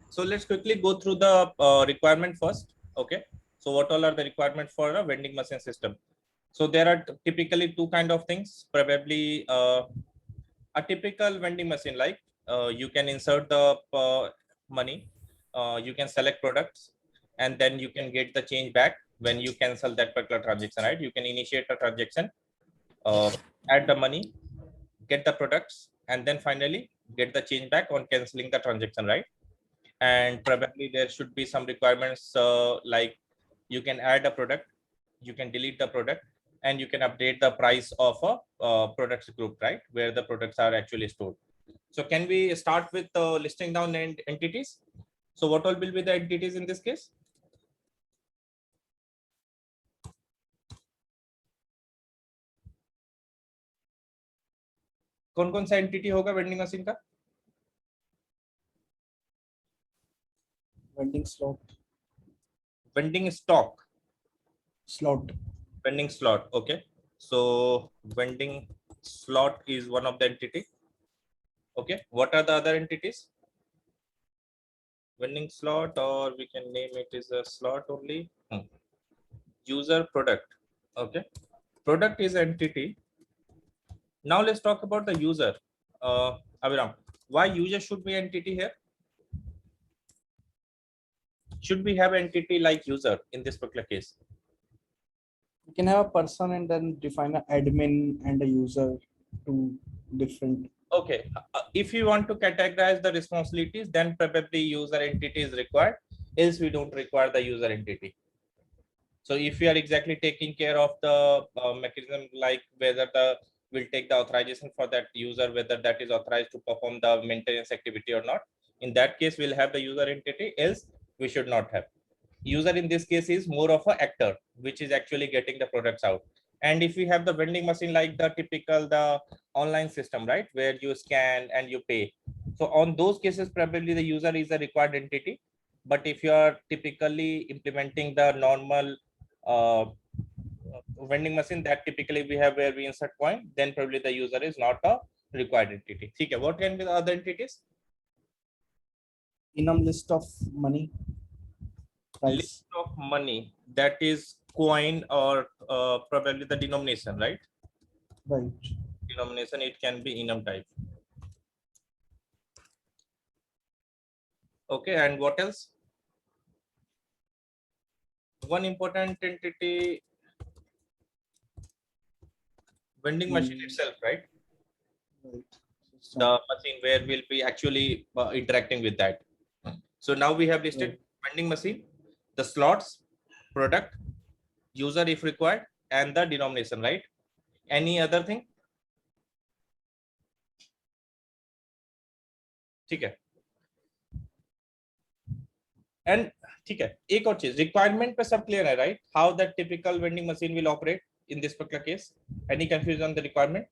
So let's quickly go through the requirement first. Okay. So what all are the requirements for a vending machine system? So there are typically two kind of things. Probably a typical vending machine, like you can insert the money, you can select products, and then you can get the change back when you cancel that particular transaction, right? You can initiate a transaction, add the money, get the products, and then finally get the change back on canceling the transaction, right? And probably there should be some requirements, like you can add a product, you can delete the product, and you can update the price of a products group, right, where the products are actually stored. So can we start with listing down entities? So what all will be the entities in this case? कौन कौन सा entity होगा vending machine का? Vending slot. Vending stock. Slot. Vending slot. Okay. So vending slot is one of the entity. Okay. What are the other entities? Vending slot, or we can name it as a slot only. User product. Okay. Product is entity. Now let's talk about the user. Aviram, why user should be entity here? Should we have entity like user in this particular case? You can have a person and then define an admin and a user, two different. Okay, if you want to categorize the responsibilities, then probably user entity is required, else we don't require the user entity. So if we are exactly taking care of the mechanism, like whether the will take the authorization for that user, whether that is authorized to perform the maintenance activity or not, in that case we'll have the user entity, else we should not have. User in this case is more of an actor, which is actually getting the products out. And if we have the vending machine like the typical the online system, right, where you scan and you pay, so on those cases probably the user is a required entity. But if you are typically implementing the normal uh, vending machine that typically we have where we insert coin, then probably the user is not a required entity. Okay, what can be the other entities? Enum list of money. Price. List of money, that is coin or probably the denomination, right? Right. Denomination, it can be enum type. Okay, and what else? One important entity, vending machine itself, right? Right. The machine where we'll be actually interacting with that. So now we have listed vending machine, the slots, product, user if required, and the denomination, right? Any other thing? ठीक है. And ठीक है, एक और चीज, requirement पे सब clear है, right? How that typical vending machine will operate in this particular case? Any confusion on the requirement?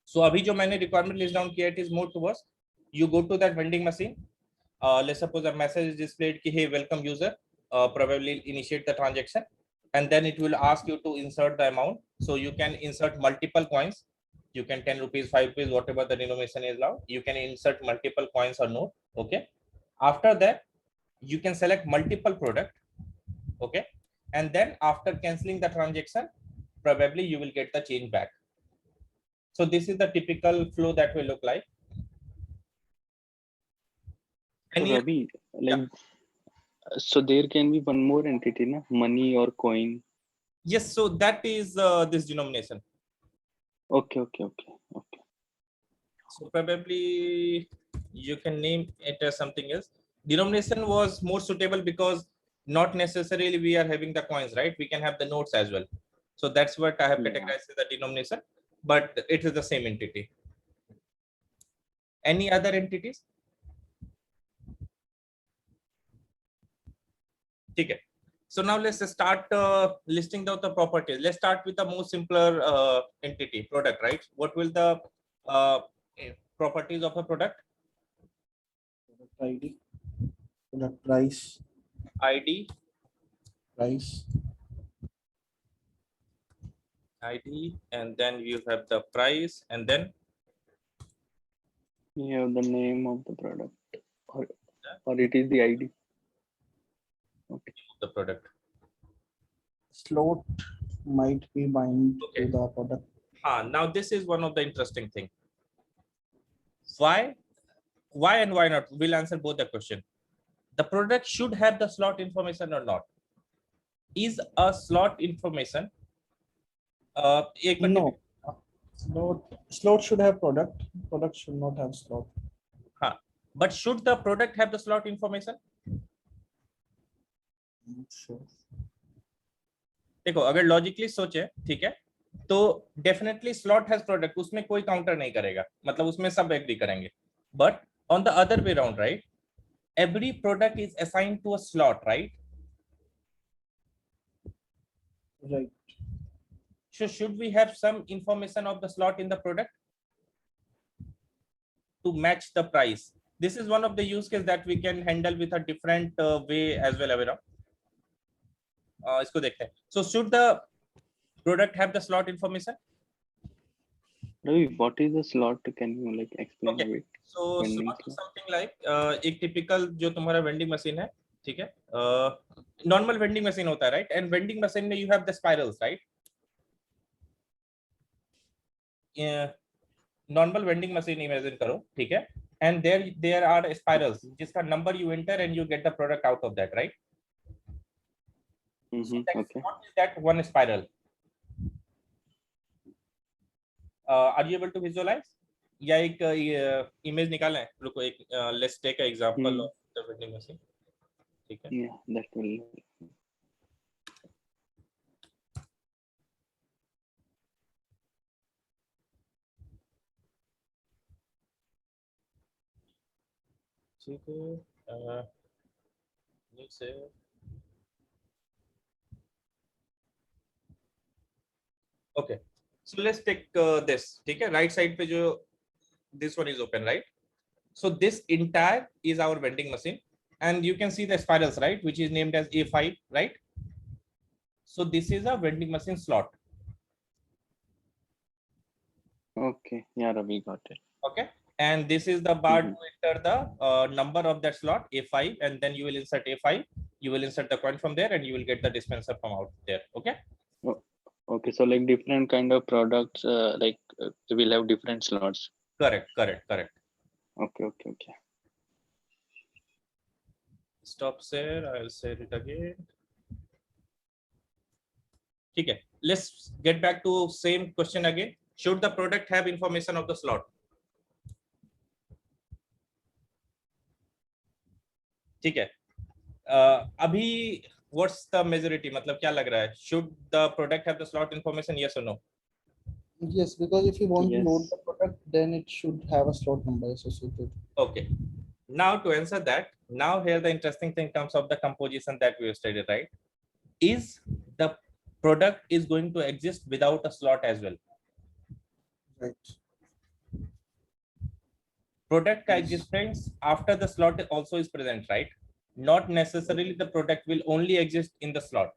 So अभी जो मैंने रिक्वायरमेंट लिस्ट डाउन किया, it is more towards you go to that vending machine, let's suppose a message is displayed ki hey welcome user, probably initiate the transaction, and then it will ask you to insert the amount. So you can insert multiple coins, you can 10 rupees, 5 rupees, whatever the denomination is now, you can insert multiple coins or note. Okay, after that you can select multiple product. Okay, and then after canceling the transaction, probably you will get the change back. So this is the typical flow that will look like. So Ravi, like, so there can be one more entity, na? Money or coin. Yes, so that is this denomination. Okay. So probably you can name it as something else. Denomination was more suitable because not necessarily we are having the coins, right? We can have the notes as well. So that's what I have categorized as the denomination, but it is the same entity. Any other entities? Okay. So now let's start listing out the properties. Let's start with the most simpler entity, product, right? What will the properties of a product? Product ID, product price, ID, price, ID, and then you have the price, and then You have the name of the product, or it is the ID. Okay. The product. Slot might be bind Okay. to the product. Now this is one of the interesting thing. Why and why not? We'll answer both the question. The product should have the slot information or not? Is a slot information एक minute No. Slot should have product. Product should not have slot. हाँ, but should the product have the slot information? Sure. देखो अगर logically सोचे, ठीक है, तो definitely slot has product, उसमें कोई काउंटर नहीं करेगा, मतलब उसमें सब एग्री करेंगे. But on the other way round, right, every product is assigned to a slot, right? Right. So should we have some information of the slot in the product to match the price? This is one of the use case that we can handle with a different way as well, Avira. इसको देखते हैं. So should the product have the slot information? Ravi, what is the slot? Can you like explain Okay. a bit? So Vending slot is slot. something like एक typical जो तुम्हारा vending machine है, ठीक है, normal vending machine होता है, right? And vending machine में you have the spirals, right? Normal vending machine imagine करो, ठीक है, एंड देयर आर स्पाइरल्स जिसका number you enter and you get the product out of that, right? So Okay. what is that one spiral? Are you able to visualize? या एक image निकालें, रुको एक, let's take a example of the vending machine, ठीक है? Yeah, that will. ठीक है, नीचे okay, so let's take this, ठीक है, right side पे जो this one is open, right? So this entire is our vending machine, and you can see the spirals, right, which is named as A5, right? So this is a vending machine slot. Okay. Yeah, Ravi got it. Okay, and this is the bar to enter the number of that slot A5, and then you will insert A5, you will insert the coin from there, and you will get the dispenser from out there. Okay. Okay, so like different kind of products, will have different slots. Correct. Okay. Stop share. I'll share it again. Okay, let's get back to same question again. Should the product have information of the slot? ठीक है, अभी what's the majority, मतलब क्या लग रहा है? Should the product have the slot information? Yes or no? Yes, because if you want Yes. to load the product, then it should have a slot number associated. Okay. Now to answer that, now here the interesting thing comes of the composition that we have studied, right? Is the product is going to exist without a slot as well? Right. Product existence after the slot also is present, right? Not necessarily the product will only exist in the slot.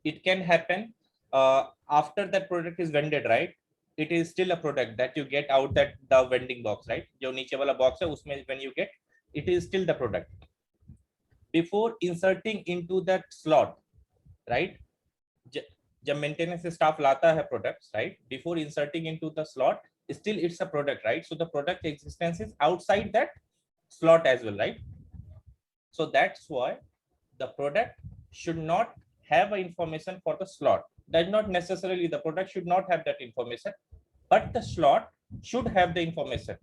It can happen after that product is vended, right? It is still a product that you get out that the vending box, right? जो नीचे वाला box है उसमें when you get, it is still the product. Before inserting into that slot, right? जब maintenance staff लाता है products, right? Before inserting into the slot, still it's a product, right? So the product existence is outside that slot as well, right? So that's why the product should not have a information for the slot. That not necessarily the product should not have that information, but the slot should have the information.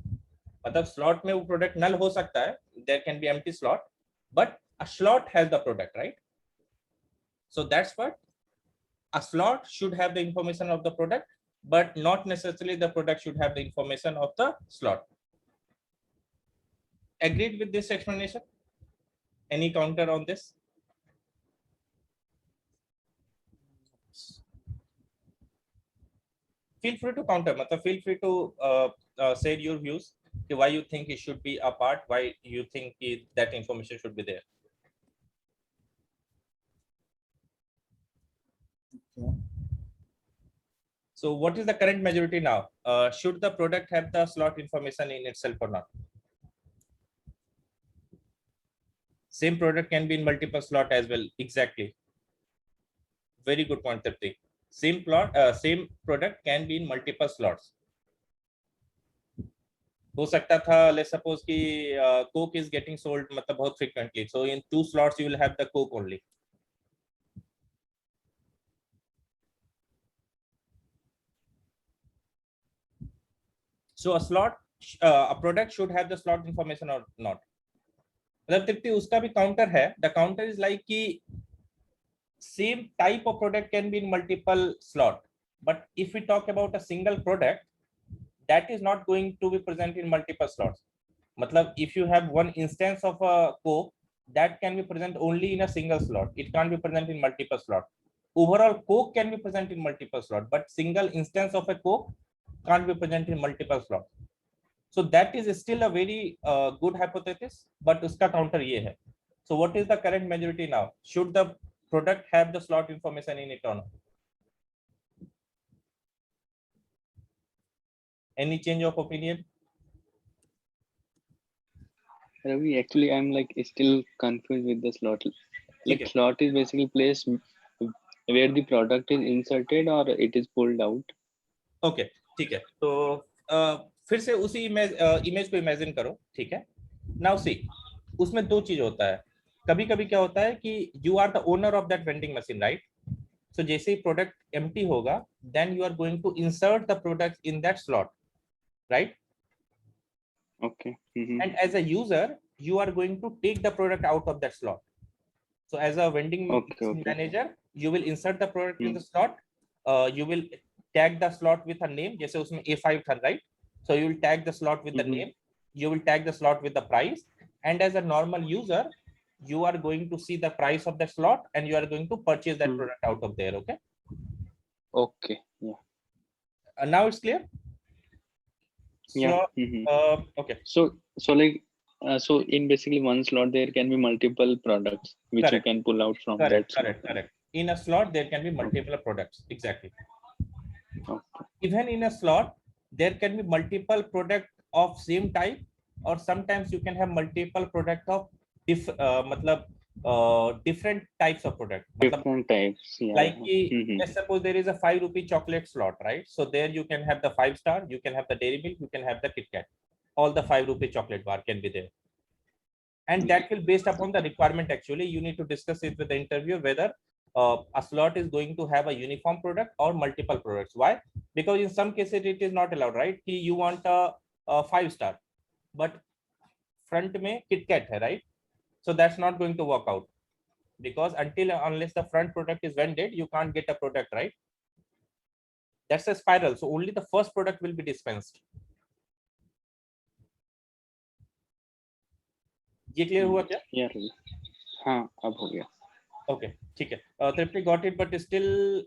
मतलब slot में वो product null हो सकता है, there can be empty slot, but a slot has the product, right? So that's what a slot should have the information of the product, but not necessarily the product should have the information of the slot. Agreed with this explanation? Any counter on this? Feel free to counter, feel free to say your views, why you think it should be a part, why you think that information should be there. Okay. So what is the current majority now? Should the product have the slot information in itself or not? Same product can be in multiple slot as well. Exactly. Very good point, Tripti. Same product can be in multiple slots. हो सकता था, let's suppose कि coke is getting sold मतलब बहुत frequently, so in 2 slots you will have the coke only. So a product should have the slot information or not. मतलब तृप्ति उसका भी counter है. The counter is like कि same type of product can be in multiple slot, but if we talk about a single product, that is not going to be present in multiple slots. Matlab, if you have one instance of a coke, that can be present only in a single slot. It can't be present in multiple slot. Overall coke can be present in multiple slot, but single instance of a coke can't be present in multiple slot. So that is still a very good hypothesis, but uska counter ye hai. So what is the current majority now? Should the product have the slot information in it or not? Any change of opinion? Ravi, actually, I'm like still confused with the slot. Like slot is basically place where the product is inserted or it is pulled out. Okay, ठीक है. तो फिर से उसी image को imagine करो, ठीक है. Now see, उसमें दो चीज होता है. कभी कभी क्या होता है कि you are the owner of that vending machine, right? So जैसे ही product empty होगा, then you are going to insert the product in that slot, right? Okay. Mm-hmm. And as a user, you are going to take the product out of that slot. So as a vending manager, you will insert the product in the slot. You will tag the slot with a name. जैसे उसमें A5 था, right? So you will tag the slot with the name. You will tag the slot with the price. And as a normal user, you are going to see the price of the slot and you are going to purchase that product out of there. Okay. Okay. Yeah. Now it's clear. So, yeah. Okay. So like. So in basically one slot there can be multiple products which Correct. you can pull out from Correct, that slot. correct. In a slot there can be multiple products. Exactly. Okay. Even in a slot there can be multiple product of same type, or sometimes you can have multiple product of different types of product. Different types. Yeah. Like let's suppose there is a 5 rupee chocolate slot, right? So there you can have the 5-star, you can have the Dairy Milk, you can have the Kit Kat. All the 5 rupee chocolate bar can be there. And that will based upon the requirement. Actually, you need to discuss it with the interviewer whether a slot is going to have a uniform product or multiple products. Why? Because in some cases it is not allowed, right? You want a 5-star, but front mein Kit Kat hai, right? So that's not going to work out, because unless the front product is vended, you can't get a product, right? That's a spiral. So only the first product will be dispensed. ये clear हुआ क्या? यार हाँ अब हो गया. Okay, ठीक है. Tripti got it, but still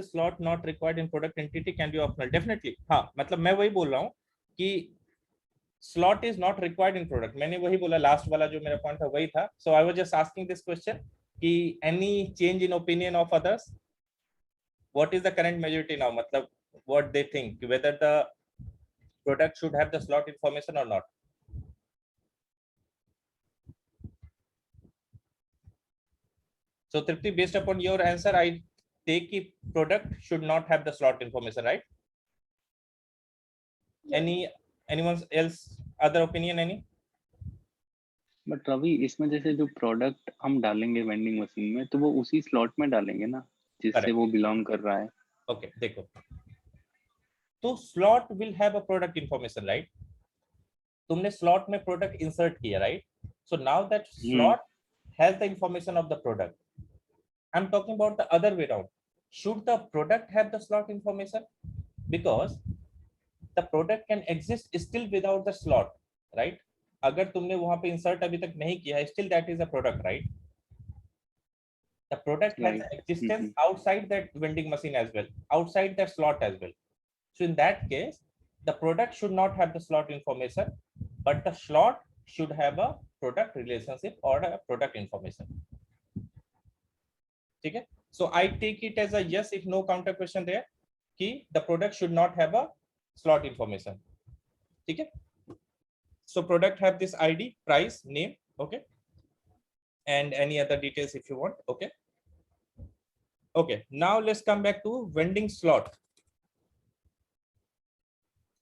slot not required in product entity can be optional. Definitely. हाँ, मतलब मैं वही बोल रहा हूँ कि slot is not required in product. मैंने वही बोला, लास्ट वाला जो मेरा पॉइंट था वही था. So I was just asking this question कि any change in opinion of others? What is the current majority now? मतलब what they think, whether the product should have the slot information or not? So Tripti, based upon your answer, I take it product should not have the slot information, right? Anyone else other opinion? Any? But Ravi इसमें जैसे जो product हम डालेंगे vending machine में तो वो उसी slot में डालेंगे ना जिससे वो बिलोंग कर रहा है. ओके, देखो तो slot will have a product information, right? तुमने स्लॉट में प्रोडक्ट इंसर्ट किया, right? So now that slot has the information of the product. I am talking about the other way around. Should the product have the slot information? Because the product can exist still without the slot, right? अगर तुमने वहां पे insert अभी तक नहीं किया है, still that is a product, right? The product has existence outside that vending machine as well, outside that slot as well. So in that case, the product should not have the slot information, but the slot should have a product relationship or a product information. Okay? So I take it as a yes if no counter question there. Ki the product should not have a slot information. Okay? So product have this ID, price, name. Okay. and any other details if you want. Okay. Okay, now let's come back to vending slot.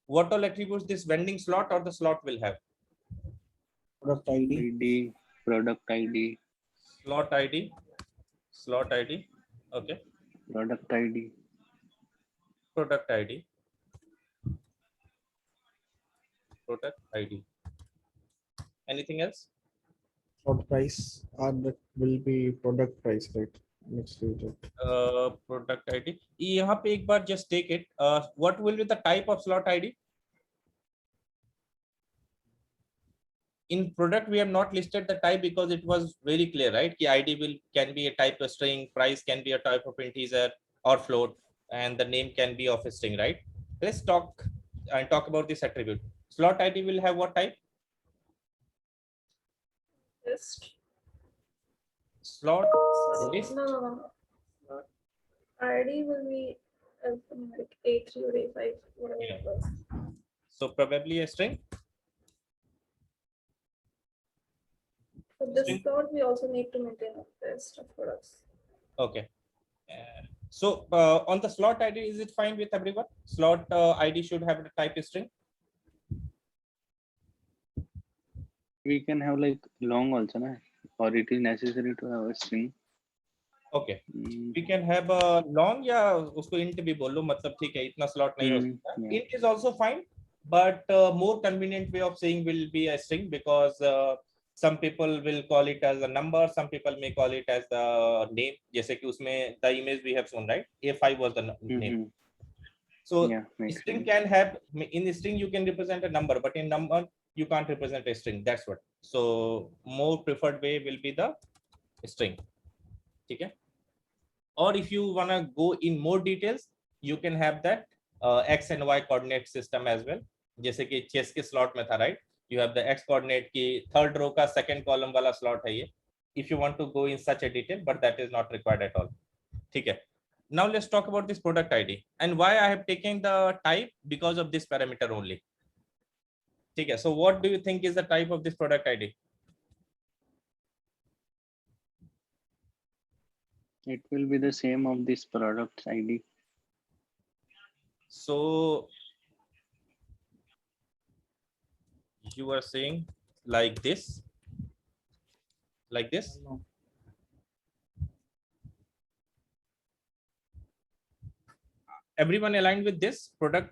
What all attributes this vending slot or the slot will have? Product ID. ID, product ID, Slot ID, slot ID. Okay, product ID, product ID, product ID. Anything else? Slot price. That will be product price, right? Next to it. Product ID. यहाँ पे एक बार just take it. What will be the type of slot ID? In product, we have not listed the type because it was very clear, right? The ID can be a type of string, price can be a type of integer or float, and the name can be of a string, right? Let's talk about this attribute. Slot ID will have what type? List. Slot So, list. no. Slot ID will be alphanumeric A3 or A5, whatever Yeah. it was. So probably a string. For this String. slot, we also need to maintain a list of products. Okay. So on the slot ID, is it fine with everyone? Slot ID should have the type string. we can have like long also, na? Or it is necessary to have a string. Okay. Mm, We can have a long या उसको int भी बोल लो मतलब ठीक है इतना slot नहीं हो सकता. yeah. Int is also fine, but more convenient way of saying will be a string because some people will call it as a number, some people may call it as the name. जैसे कि उसमें the image we have shown, right? A5 was the name. So Yeah, makes string sense. can have, in string you can represent a number, but in number you can't represent a string. That's what. So more preferred way will be the string. Okay. Or if you want to go in more details, you can have that x and y coordinate system as well. जैसे कि chess के slot में था, right? You have the x coordinate की third row का second column वाला slot है ये. If you want to go in such a detail, but that is not required at all. ठीक है. Now let's talk about this product ID and why I have taken the type because of this parameter only. ठीक है. So what do you think is the type of this product ID? It will be the same of this product ID. So you are saying like this, like this. No. Everyone aligned with this product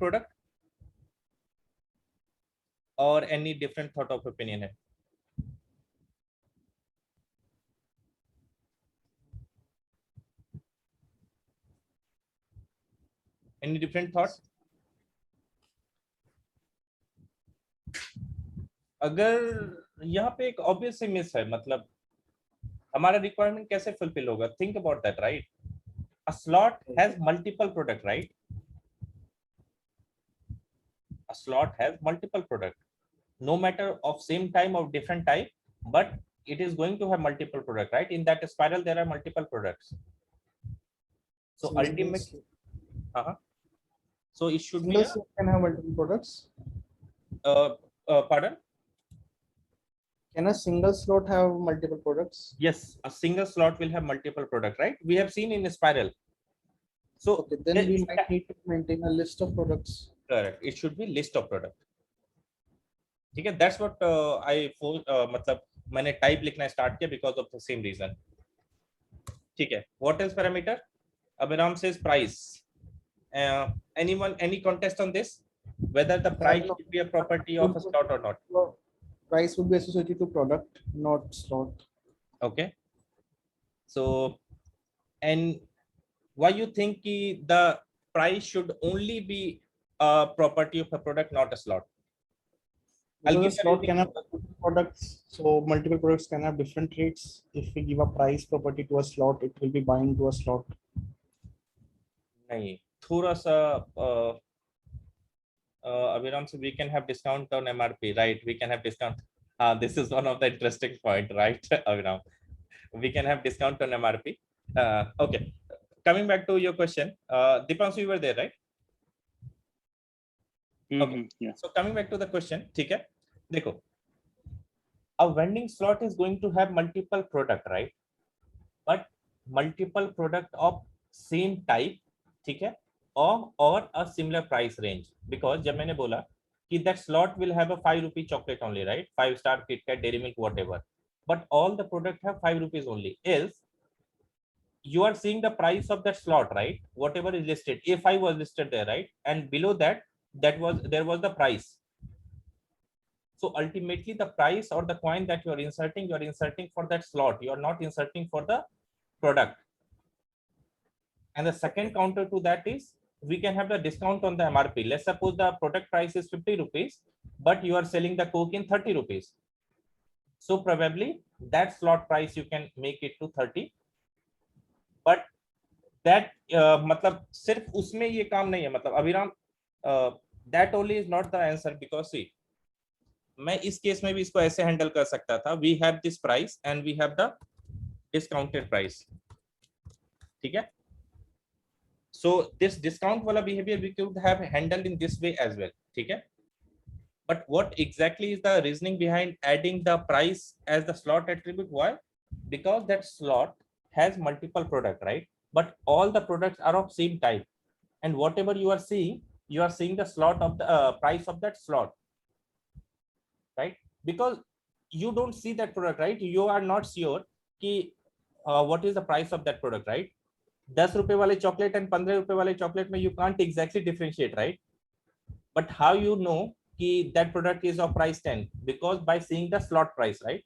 or any different thought of opinion है? Any different thought? अगर यहाँ पे एक obvious सी miss है, मतलब हमारा requirement कैसे fulfill होगा? Think about that, right? A slot has multiple product, right? A slot has multiple product, no matter of same time or different type, but it is going to have multiple product, right? In that spiral, there are multiple products. So Single ultimately, slot. so it should be Single slot can have multiple products. pardon? Can a single slot have multiple products? Yes, a single slot will have multiple product, right? We have seen in a spiral. So Okay, then we might need to maintain a list of products. correct. It should be list of product. ठीक है, that's what मतलब मैंने type लिखना start किया because of the same reason. ठीक है. What else parameter? Abhiram says price. Anyone, any contest on this? Whether the price should be a property of a slot or not? Well, price would be associated to product, not slot. Okay. So, and why you think the price should only be a property of a product, not a slot? Because a slot can have multiple products, so multiple products can have different rates. If we give a price property to a slot, it will be bind to a slot. नहीं, थोड़ा सा Abhiram, so we can have discount on MRP, right? We can have discount. This is one of the interesting point, right, Abhiram? We can have discount on MRP. Okay, coming back to your question, Deepanshu, you were there, right? Okay. Yeah. So coming back to the question, ठीक है? देखो, a vending slot is going to have multiple product, right? But multiple product of same type, ठीक है, or a similar price range. Because जब मैंने बोला कि that slot will have a 5 rupee chocolate only, right? 5-star, KitKat, Dairy Milk, whatever. But all the product have 5 rupees only. Else, you are seeing the price of that slot, right? Whatever is listed, A5 was listed there, right? And below that, there was the price. So ultimately, the price or the coin that you are inserting for that slot. You are not inserting for the product. And the second counter to that is we can have the discount on the MRP. Let's suppose the product price is 50 rupees, but you are selling the Coke in 30 rupees. So probably that slot price you can make it to 30. But that मतलब सिर्फ उसमें ये काम नहीं है, मतलब अभिराम that only is not the answer, because see, मैं इस केस में भी इसको ऐसे हैंडल कर सकता था. We have this price and we have the discounted price. ठीक है. So this discount wala behavior we could have handled in this way as well. ठीक है. But what exactly is the reasoning behind adding the price as the slot attribute? Why? Because that slot has multiple product, right? But all the products are of same type, and whatever you are seeing the slot of the price of that slot, right? Because you don't see that product, right? You are not sure कि what is the price of that product, right? 10 रुपए वाले chocolate and 15 रुपए वाले chocolate में you can't exactly differentiate, right? But how you know कि that product is of price 10? Because by seeing the slot price, right?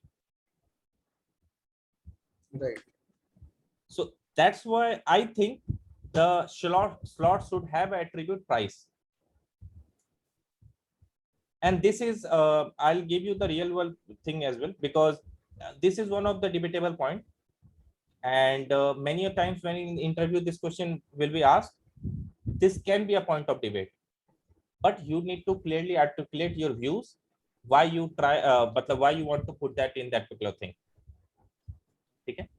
Right. So that's why I think the slot should have attribute price. And this is I'll give you the real world thing as well, because this is one of the debatable point. And many a times when in interview this question will be asked, this can be a point of debate, but you need to clearly articulate your views, why you but why you want to put that in that particular thing. Okay.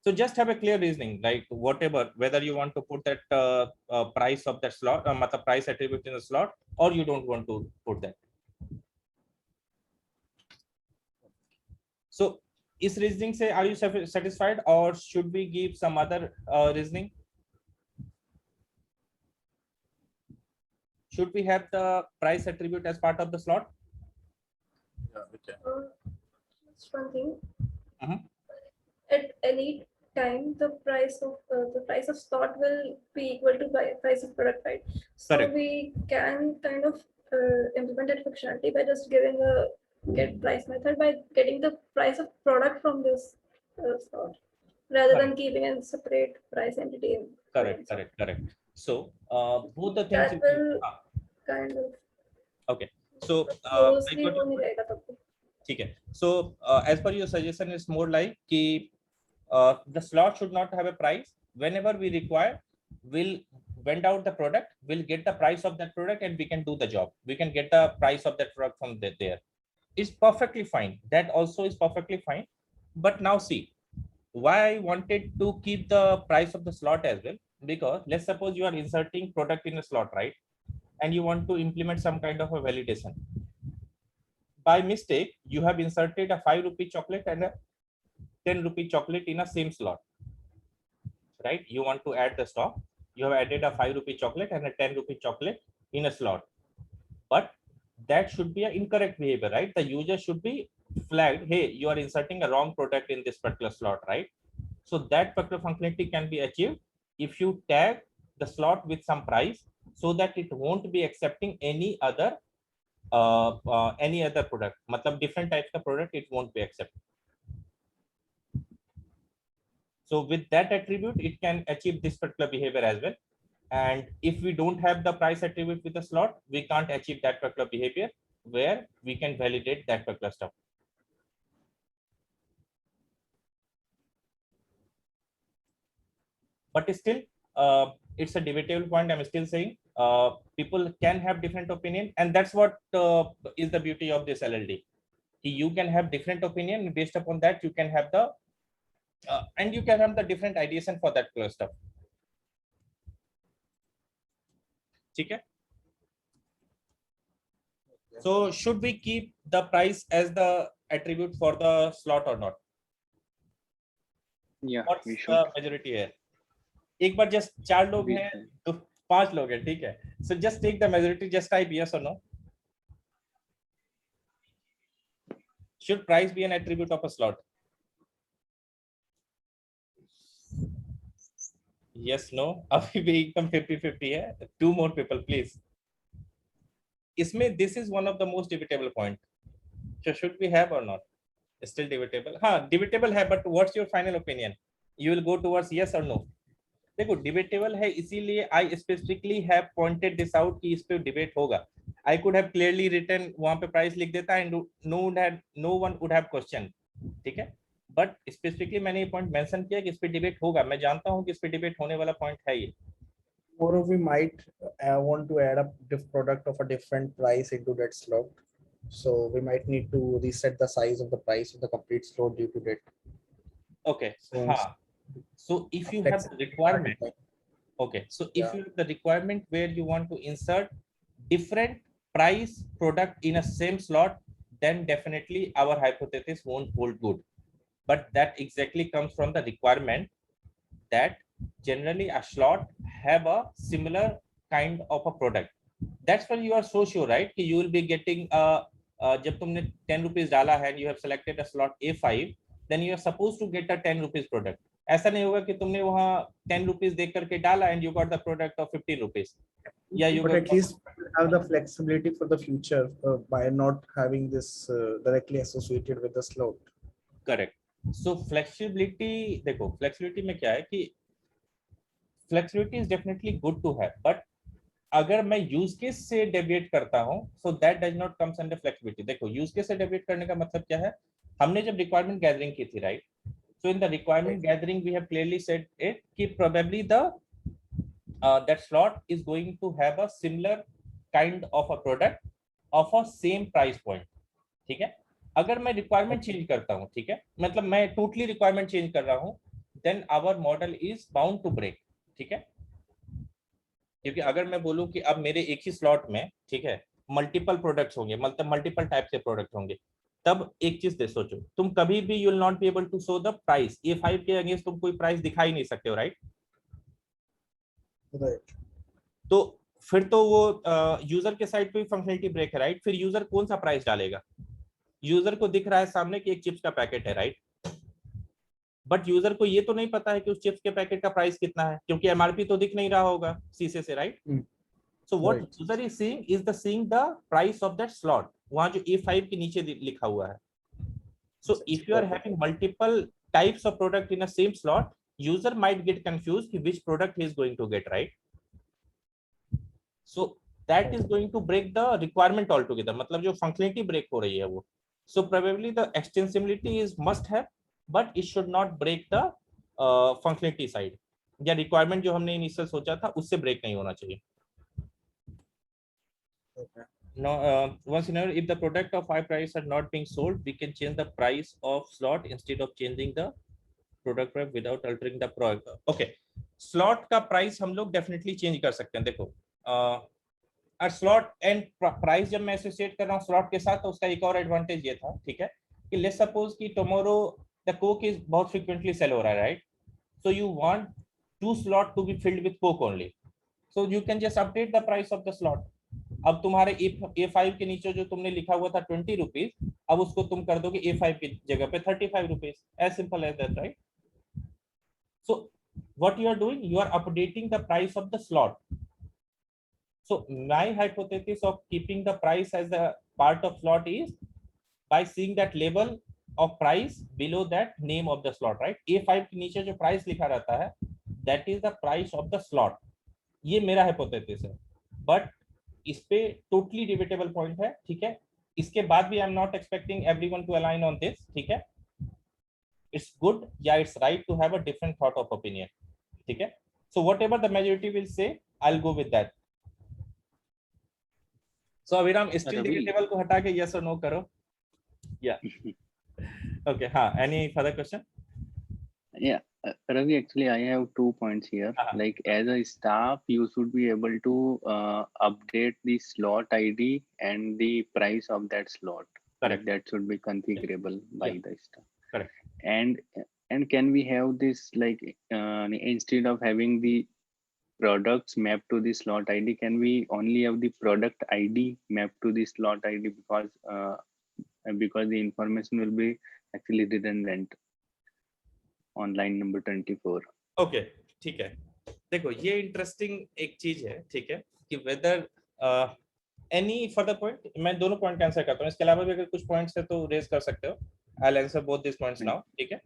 So just have a clear reasoning, like whatever, whether you want to put that price of that slot, the price attribute in the slot, or you don't want to put that. So is reasoning say, are you satisfied, or should we give some other reasoning? Should we have the price attribute as part of the slot? Yeah, okay. Just one thing. Mhm. At any time, the price of slot will be equal to price of product, right? So Correct. we can kind of implement that functionality by just giving a get price method by getting the price of product from this slot, rather than keeping a separate price entity. Correct. So both the things That will kind of okay. So closely हो नहीं रहेगा तब तक. ठीक है. So as per your suggestion, is more like कि the slot should not have a price. Whenever we require, we'll vend out the product, we'll get the price of that product, and we can do the job. We can get the price of that product from there. It's perfectly fine. That also is perfectly fine. But now see, why I wanted to keep the price of the slot as well, because let's suppose you are inserting product in a slot, right? And you want to implement some kind of a validation. By mistake, you have inserted a 5 rupee chocolate and a 10 rupee chocolate in a same slot, right? You want to add the stock. You have added a 5 rupee chocolate and a 10 rupee chocolate in a slot. But that should be an incorrect behavior, right? The user should be flagged, hey, you are inserting a wrong product in this particular slot, right? So that particular functionality can be achieved if you tag the slot with some price, so that it won't be accepting any other product. Matlab different types of product it won't be accepted. So with that attribute, it can achieve this particular behavior as well. And if we don't have the price attribute with the slot, we can't achieve that particular behavior where we can validate that particular stuff. But still, it's a debatable point. I'm still saying people can have different opinion, and that's what is the beauty of this LLD. You can have different opinion, based upon that you can have the and you can have the different ideation for that stuff. Okay. So should we keep the price as the attribute for the slot or not? Yeah, What's we the should. majority here? एक बार just 4 लोग We हैं should. तो 5 लोग हैं, ठीक है? So just take the majority, just type yes or no. Should price be an attribute of a slot? Yes, no. अभी भी एकदम 50-50 है. 2 more people, please. इसमें this is one of the most debatable point. So should we have or not? Still debatable. हाँ, debatable है, but what's your final opinion? You will go towards yes or no? देखो, debatable है, इसीलिए I specifically have pointed this out कि इस पे debate होगा. I could have clearly written वहाँ पे price लिख देता and no one would have questioned. ठीक है? But specifically मैंने ये point mention किया कि इस पे debate होगा. मैं जानता हूँ कि इस पे debate होने वाला point है ये. Or we might want to add a product of a different price into that slot. So we might need to reset the size of the price of the complete slot due to that. Okay. So, हाँ. So if you have the requirement, okay. So if you have the requirement where you want to insert different price product in a same slot, then definitely our hypothesis won't hold good. But that exactly comes from the requirement that generally a slot have a similar kind of a product. That's why you are so sure, right? कि you will be getting जब तुमने 10 rupees डाला है and you have selected a slot A5, then you are supposed to get a 10 rupees product. ऐसा नहीं होगा कि तुमने वहाँ 10 rupees देख करके डाला and you got the product of 15 rupees. Yeah, you but got at least have the flexibility for the future by not having this directly associated with the slot. Correct. So flexibility, देखो flexibility में क्या है कि flexibility is definitely good to have, but अगर मैं use case से deviate करता हूं, so that does not comes under flexibility. देखो, यूज केस से डेविएट करने का मतलब क्या है? हमने जब रिक्वायरमेंट गैदरिंग की थी, right? So in the requirement gathering we have clearly said it कि probably the that slot is going to have a similar kind of a product of a same price point. ठीक है? अगर मैं requirement change करता हूं, ठीक है, मतलब मैं टोटली रिक्वायरमेंट चेंज कर रहा हूं, then our model is bound to break. ठीक है? क्योंकि अगर मैं बोलूं कि अब मेरे एक ही स्लॉट में, ठीक है, मल्टीपल प्रोडक्ट्स होंगे, मतलब मल्टीपल टाइप के प्रोडक्ट होंगे, तब एक चीज दे सोचो, तुम कभी भी you will not be able to show the price. A5 के अगेंस्ट तुम कोई प्राइस दिखा ही नहीं सकते हो, राइट? Right. तो फिर तो वो यूजर के साइड पे फंक्शनलिटी ब्रेक है, राइट? फिर यूजर कौन सा प्राइस डालेगा? यूजर को दिख रहा है सामने कि एक चिप्स का पैकेट है, राइट? बट यूजर को ये तो नहीं पता है कि उस चिप्स के पैकेट का प्राइस कितना है, क्योंकि एमआरपी तो दिख नहीं रहा होगा शीशे से, right? So what Right. user is seeing is seeing the price of that slot. वहाँ जो A5 के नीचे लिखा हुआ है. So if you are having multiple types of product in a same slot, user might get confused which product he is going to get, right? So that is going to break the requirement altogether. मतलब जो functionality break हो रही है वो. So probably the extensibility is must have, but it should not break the functionality side. या requirement जो हमने initial सोचा था उससे break नहीं होना चाहिए. Okay. Now, once in a while, if the product of high price are not being sold, we can change the price of slot instead of changing the product price without altering the product. Okay, slot का price हम लोग definitely change कर सकते हैं. देखो, slot and price जब मैं associate कर रहा हूँ slot के साथ, तो उसका एक और advantage ये था, ठीक है, कि let's suppose कि tomorrow the Coke is बहुत frequently sell हो रहा है, right? So you want 2 slot to be filled with Coke only. So you can just update the price of the slot. अब तुम्हारे A5 के नीचे जो तुमने लिखा हुआ था 20 रुपीज, अब उसको तुम कर दोगे A5 की जगह पे 35 rupees. As simple as that, right? So what you are doing, you are updating the price of the slot. So my hypothesis of keeping the price as the part of slot is by seeing that level of price below that name of the slot, right? A5 के नीचे जो price लिखा रहता है, that is the price of the slot. ये मेरा hypothesis है, but इस पे टोटली डिबेटेबल पॉइंट है, ठीक है? इसके बाद भी I am not expecting everyone to align on this, ठीक है? इट्स गुड या it's right to have a different thought of opinion, ठीक है? So whatever the majority will say, I will go with that. So Abhiram, still debatable को हटा के yes और no करो. या ओके, हाँ, any further question? Yeah, Ravi, actually, I have 2 points here. Like, as a staff, you should be able to update the slot ID and the price of that slot. Correct. That should be configurable by Yeah. the staff. Correct. And can we have this like instead of having the products mapped to the slot ID, can we only have the product ID mapped to the slot ID because the information will be actually redundant on line number 24. Okay ठीक है, देखो ये interesting एक चीज है, ठीक है, कि वेदर एनी फर्दर पॉइंट, मैं दोनों पॉइंट आंसर करता हूँ, इसके अलावा भी अगर कुछ पॉइंट्स है तो रेज कर सकते हो, I will answer both this points now, ठीक है।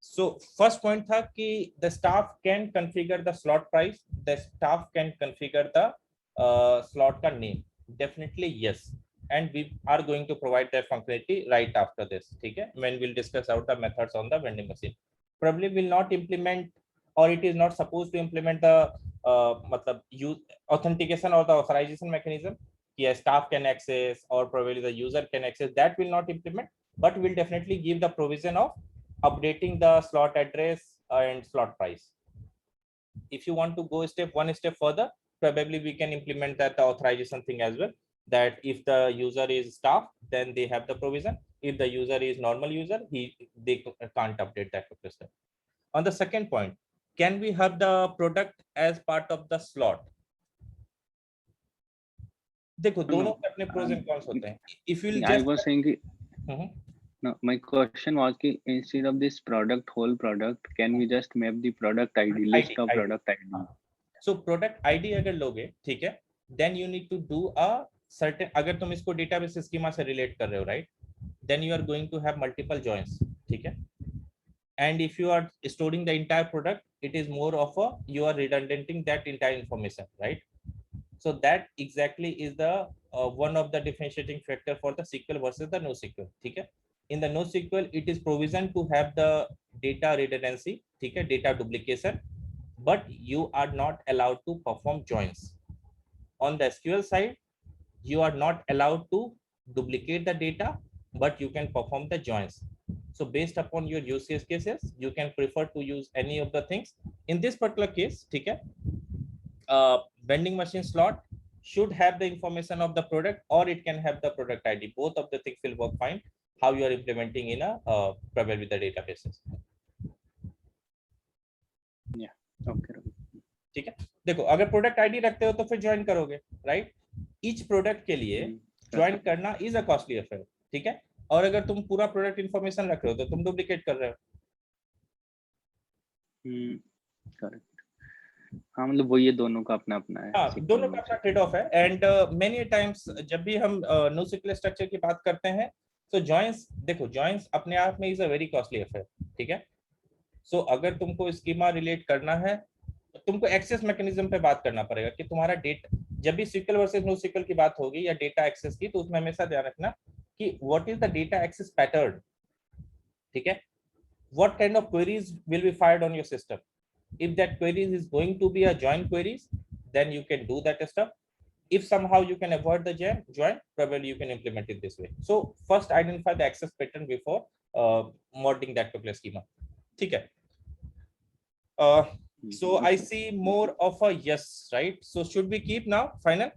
सो फर्स्ट पॉइंट था कि the staff can configure the slot price, the staff can configure the slot का name, definitely yes, and we are going to provide that functionality right after this, ठीक है, when we'll discuss out the methods on the vending machine. Probably will not implement, or it is not supposed to implement the मतलब use authentication or the authorization mechanism, yes, staff can access or probably the user can access, that will not implement, but will definitely give the provision of updating the slot address and slot price. If you want to go one step further, probably we can implement that authorization thing as well, that if the user is staff, then they have the provision. If the user is normal user, they can't update that request. On the second point, can we have the product as part of the slot? देखो दोनों के अपने pros and cons होते हैं. If you I was saying no, my question was कि instead of this product, whole product, can we just map the product ID, list of product ID? So product ID अगर लोगे, ठीक है, then you need to do a certain, अगर तुम इसको database schema से relate कर रहे हो, right, then you are going to have multiple joins, ठीक है, and if you are storing the entire product, it is more of a, you are redundanting that entire information, right? So that exactly is the one of the differentiating factor for the SQL versus the NoSQL, ठीक है. In the NoSQL, it is provision to have the data redundancy, ठीक है, data duplication, but you are not allowed to perform joins. On the SQL side, you are not allowed to duplicate the data, but you can perform the joins. So based upon your use cases, you can prefer to use any of the things. In this particular case, ठीक है, vending machine slot should have the information of the product, or it can have the product ID. Both of the things will work fine. How you are implementing in a probably the databases. Yeah. Okay. ठीक है, देखो अगर product ID रखते हो तो फिर join करोगे, right, each product के लिए ज्वाइन करना इज अ कॉस्टली अफेयर, ठीक है, और अगर तुम पूरा प्रोडक्ट इंफॉर्मेशन रख रहे हो तो तुम डुप्लीकेट कर रहे हो। करेक्ट, हाँ, मतलब वो ये दोनों का अपना अपना है, हाँ, दोनों का अपना ट्रेड ऑफ है, एंड मेनी टाइम्स जब भी हम NoSQL स्ट्रक्चर की बात करते हैं तो जॉइंस, देखो जॉइंस अपने आप में is a very costly affair, ठीक है। सो अगर तुमको स्कीमा रिलेट करना है, तुमको एक्सेस मैकेनिज्म पे बात करना पड़ेगा कि तुम्हारा डेटा, जब भी SQL वर्सेस NoSQL की बात होगी या डेटा एक्सेस की, तो उसमें हमेशा ध्यान रखना कि what is the data access pattern, ठीक है, what kind of queries will be fired on your system. If that queries is going to be a join queries, then you can do that stuff. If somehow you can avoid the join, probably you can implement it this way. So first identify the access pattern before modeling that particular schema, ठीक है. So I see more of a yes, right? So should we keep now final?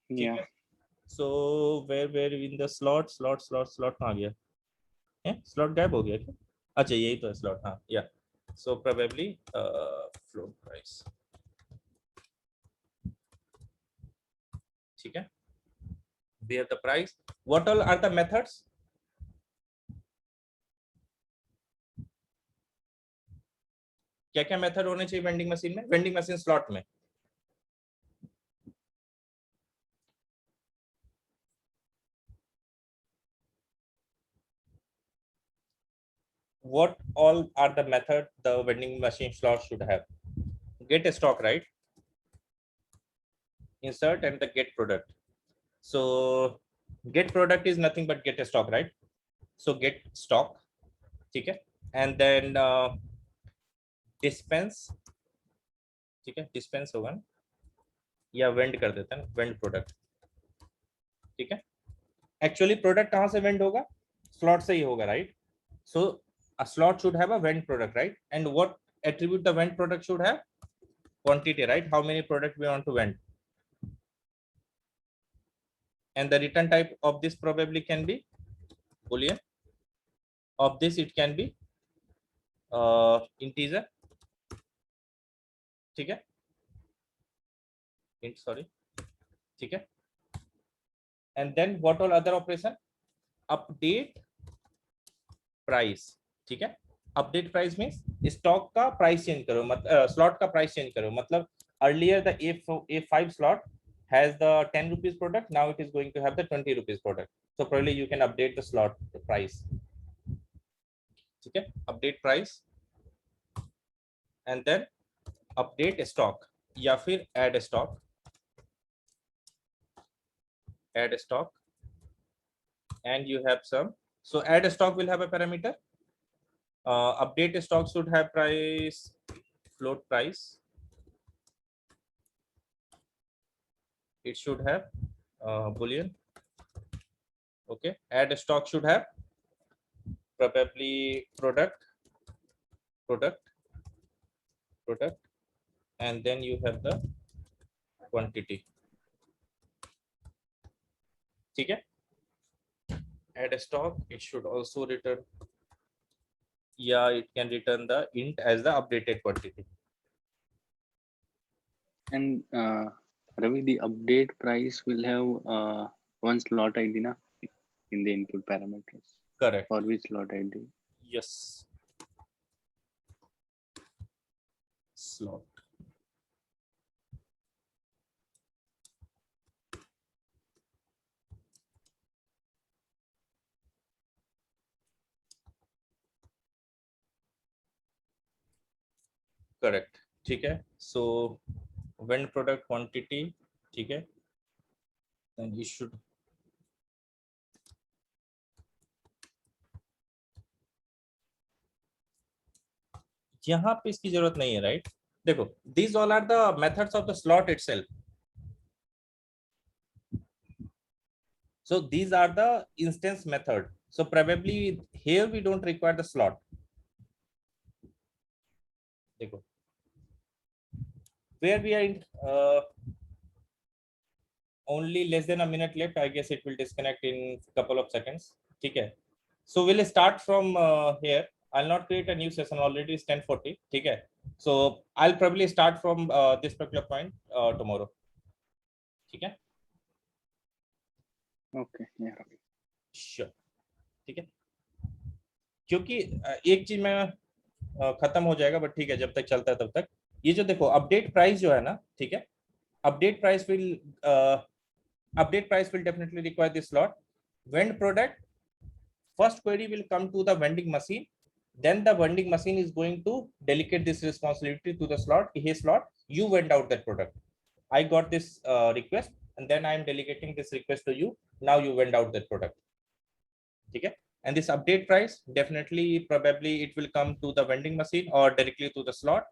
Yeah. So where in the slot कहाँ गया? Slot गायब हो गया क्या? अच्छा यही तो है slot, हाँ, yeah. So probably float price, ठीक है. We have the price. What all are the methods? क्या क्या मेथड होने चाहिए वेंडिंग मशीन में, वेंडिंग मशीन स्लॉट में? What all are the method the vending machine slot should have? Get a stock, right? Insert and the get product. So get product is nothing but get a stock, right? So get stock, ठीक है, and then dispense, ठीक है, dispense होगा ना, या वेंड कर देते हैं, वेंड प्रोडक्ट, ठीक है. एक्चुअली प्रोडक्ट कहाँ से वेंड होगा? स्लॉट से ही होगा, right? So a slot should have a vend product, right? And what attribute the vend product should have? Quantity, right? How many product we want to vend. And the return type of this probably can be Boolean. Of this, it can be integer. ठीक है? Int, sorry. ठीक है? And then what all other operation? Update price. ठीक है? Update price means stock का price change करो, slot का price change करो. मतलब earlier the A5 slot has the 10 rupees product. Now it is going to have the 20 rupees product. So probably you can update the slot price. ठीक है? Update price. And then update stock या फिर add stock. Add stock. And you have some. So add stock will have a parameter. Update stock should have price, float price. It should have Boolean. Okay. Add stock should have probably product, and then you have the quantity. ठीक है? Add a stock, it should also return, yeah, it can return the int as the updated quantity. And Ravi, the update price will have one slot ID na, in the input parameters. Correct. For which slot ID? Yes. Slot. Correct. ठीक है? So when product quantity, ठीक है? Then you should यहाँ पे इसकी जरूरत नहीं है, राइट? देखो, these all are the methods of the slot itself. So these are the instance method. So probably here we don't require the slot. देखो, where we are in only less than a minute left. I guess it will disconnect in a couple of seconds. ठीक है? So we'll start from here. I'll not create a new session. Already it's 10:40. ठीक है? So I'll probably start from this particular point tomorrow. ठीक है? Okay, yeah, Ravi. Sure. ठीक है? क्योंकि एक चीज में खत्म हो जाएगा, बट ठीक है, जब तक चलता है तब तक ये जो देखो अपडेट प्राइस जो है ना, ठीक है, update price will definitely require this slot. When product, first query will come to the vending machine, then the vending machine is going to delegate this responsibility to the slot. Hey slot, you went out that product. I got this request, and then I am delegating this request to you. Now you went out that product. ठीक है? And this update price, definitely, probably it will come to the vending machine or directly to the slot.